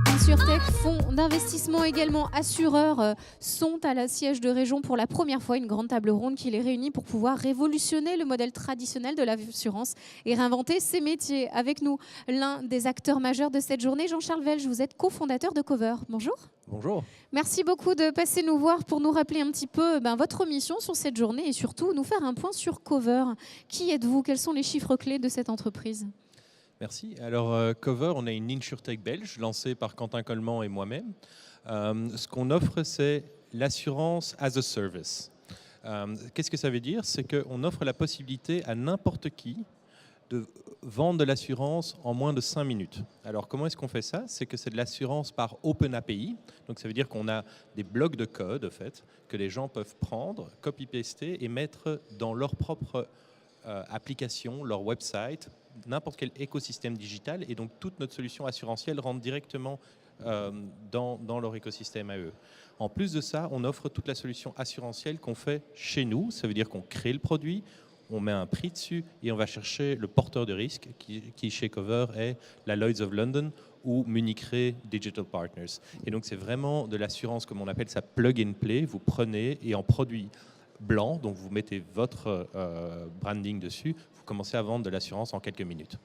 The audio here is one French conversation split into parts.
InsurTech, fonds d'investissement également assureurs, sont à la siège de Région pour la première fois, une grande table ronde qui les réunit pour pouvoir révolutionner le modèle traditionnel de l'assurance et réinventer ses métiers. Avec nous, l'un des acteurs majeurs de cette journée, Jean-Charles Welch, vous êtes cofondateur de Cover. Bonjour. Bonjour. Merci beaucoup de passer nous voir pour nous rappeler un petit peu votre mission sur cette journée et surtout nous faire un point sur Cover. Qui êtes-vous? Quels sont les chiffres clés de cette entreprise? Merci. Alors, Cover, on est une InsurTech belge lancée par Quentin Coleman et moi-même. Ce qu'on offre, c'est l'assurance as a service. Qu'est-ce que ça veut dire? C'est qu'on offre la possibilité à n'importe qui de vendre de l'assurance en moins de 5 minutes. Alors, comment est-ce qu'on fait ça? C'est que c'est de l'assurance par Open API. Donc, ça veut dire qu'on a des blocs de code, en fait, que les gens peuvent prendre, copy-paster et mettre dans leur propre application, leur website, n'importe quel écosystème digital. Et donc, toute notre solution assurantielle rentre directement dans leur écosystème à eux. En plus de ça, on offre toute la solution assurantielle qu'on fait chez nous. Ça veut dire qu'on crée le produit, on met un prix dessus et on va chercher le porteur de risque qui chez Cover est la Lloyd's of London ou Munich Re Digital Partners. Et donc, c'est vraiment de l'assurance, comme on appelle ça, plug and play. Vous prenez et en produit blanc, donc vous mettez votre branding dessus, vous commencez à vendre de l'assurance en quelques minutes.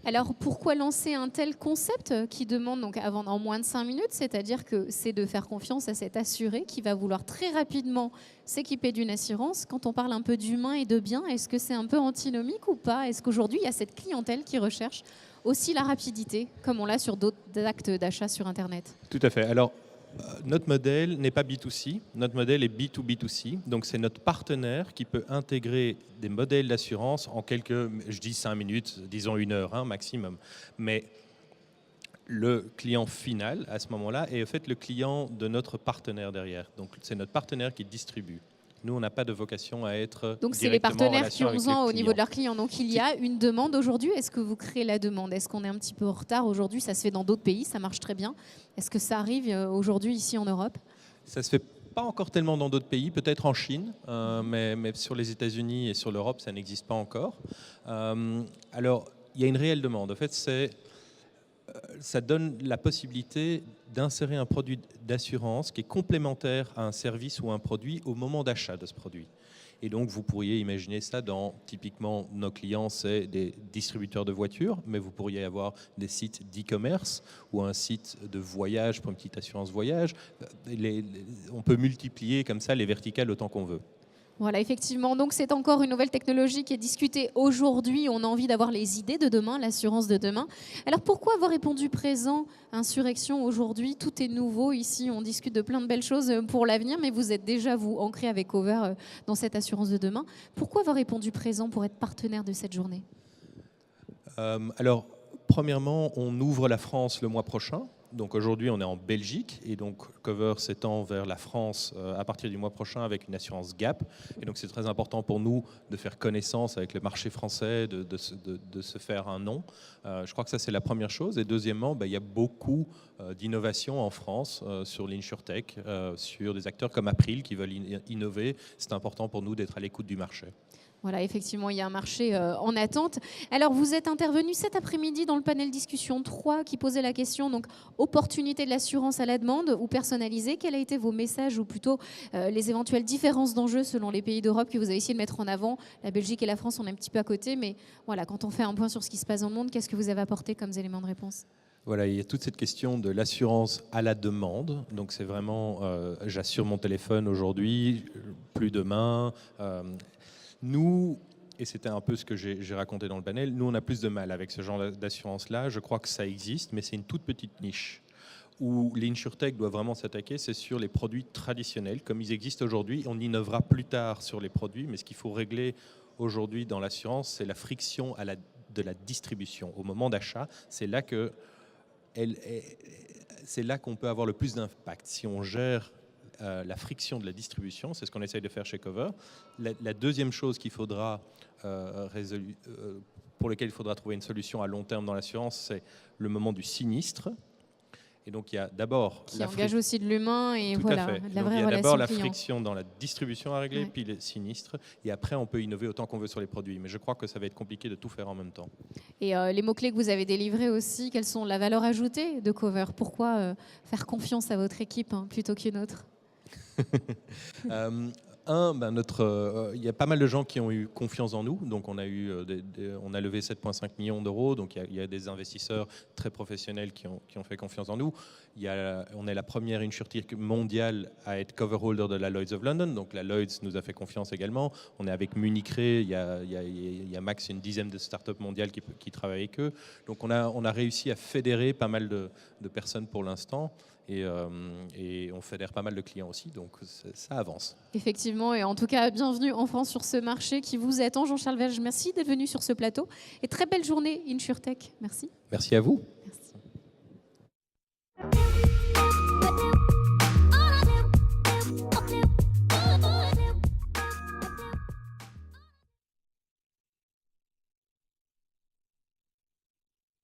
Alors pourquoi lancer un tel concept qui demande donc à vendre en moins de 5 minutes? C'est-à-dire que c'est de faire confiance à cet assuré qui va vouloir très rapidement s'équiper d'une assurance. Quand on parle un peu d'humain et de bien, est-ce que c'est un peu antinomique ou pas? Est-ce qu'aujourd'hui il y a cette clientèle qui recherche aussi la rapidité, comme on l'a sur d'autres actes d'achat sur Internet? Tout à fait. Alors, notre modèle n'est pas B2C, notre modèle est B2B2C. Donc, c'est notre partenaire qui peut intégrer des modèles d'assurance en quelques, je dis 5 minutes, disons 1 heure maximum. Mais le client final, à ce moment-là, est en fait le client de notre partenaire derrière. Donc, c'est notre partenaire qui distribue. Nous, on n'a pas de vocation à être donc c'est les partenaires qui ont besoin au niveau de leurs clients. Donc il y a qui... une demande aujourd'hui. Est-ce que vous créez la demande? Est-ce qu'on est un petit peu en retard aujourd'hui? Ça se fait dans d'autres pays, ça marche très bien. Est-ce que ça arrive aujourd'hui ici en Europe? Ça se fait pas encore tellement dans d'autres pays, peut-être en Chine, mais sur les États-Unis et sur l'Europe, ça n'existe pas encore. Alors, il y a une réelle demande. En fait, ça donne la possibilité d'insérer un produit d'assurance qui est complémentaire à un service ou un produit au moment d'achat de ce produit. Et donc, vous pourriez imaginer ça dans, typiquement, nos clients, c'est des distributeurs de voitures, mais vous pourriez avoir des sites d'e-commerce ou un site de voyage pour une petite assurance voyage. On peut multiplier comme ça les verticales autant qu'on veut. Voilà, effectivement. Donc, c'est encore une nouvelle technologie qui est discutée aujourd'hui. On a envie d'avoir les idées de demain, l'assurance de demain. Alors, pourquoi avoir répondu présent? Insurrection aujourd'hui, tout est nouveau ici. On discute de plein de belles choses pour l'avenir, mais vous êtes déjà, vous, ancré avec Cover dans cette assurance de demain. Pourquoi avoir répondu présent pour être partenaire de cette journée? Alors, premièrement, on ouvre la France le mois prochain. Donc aujourd'hui, on est en Belgique et donc Cover s'étend vers la France à partir du mois prochain avec une assurance Gap. Et donc c'est très important pour nous de faire connaissance avec le marché français, de se faire un nom. Je crois que ça, c'est la première chose. Et deuxièmement, il y a beaucoup d'innovation en France sur l'InsurTech, sur des acteurs comme April qui veulent innover. C'est important pour nous d'être à l'écoute du marché. Voilà, effectivement, il y a un marché en attente. Alors, vous êtes intervenu cet après-midi dans le panel discussion 3 qui posait la question, donc, opportunité de l'assurance à la demande ou personnalisée. Quels ont été vos messages ou plutôt les éventuelles différences d'enjeux selon les pays d'Europe que vous avez essayé de mettre en avant? La Belgique et la France, on est un petit peu à côté, mais voilà, quand on fait un point sur ce qui se passe dans le monde, qu'est-ce que vous avez apporté comme éléments de réponse? Voilà, il y a toute cette question de l'assurance à la demande. Donc c'est vraiment, j'assure mon téléphone aujourd'hui, plus demain. Nous, et c'était un peu ce que j'ai raconté dans le panel, nous on a plus de mal avec ce genre d'assurance-là. Je crois que ça existe, mais c'est une toute petite niche. Où l'InsurTech doit vraiment s'attaquer, c'est sur les produits traditionnels, comme ils existent aujourd'hui. On innovera plus tard sur les produits, mais ce qu'il faut régler aujourd'hui dans l'assurance, c'est la friction de la distribution. Au moment d'achat, c'est là qu'on peut avoir le plus d'impact. Si on gère la friction de la distribution, c'est ce qu'on essaye de faire chez Cover. La deuxième chose qu'il faudra pour laquelle il faudra trouver une solution à long terme dans l'assurance, c'est le moment du sinistre. Et donc, il y a d'abord qui engage aussi de l'humain et Tout voilà, à fait. de la Donc, vraie il y a relation d'abord la client. friction dans la distribution à régler, Ouais. puis les sinistres. Et après, on peut innover autant qu'on veut sur les produits. Mais je crois que ça va être compliqué de tout faire en même temps. Et les mots-clés que vous avez délivrés aussi, quelles sont la valeur ajoutée de Cover? Pourquoi faire confiance à votre équipe plutôt qu'une autre? Il y a pas mal de gens qui ont eu confiance en nous. Donc, on a levé 7,5 millions d'euros. Donc, il y a des investisseurs très professionnels qui ont fait confiance en nous. On est la première insurtech mondiale à être cover holder de la Lloyd's of London. Donc, la Lloyd's nous a fait confiance également. On est avec Munich Re. Il y a max une dizaine de startups mondiales qui travaillent avec eux. Donc, on a réussi à fédérer pas mal de personnes pour l'instant. Et on fédère pas mal de clients aussi, donc ça avance. Effectivement, et en tout cas, bienvenue en France sur ce marché qui vous attend. Jean-Charles Verge, merci d'être venu sur ce plateau. Et très belle journée InsurTech. Merci. Merci à vous.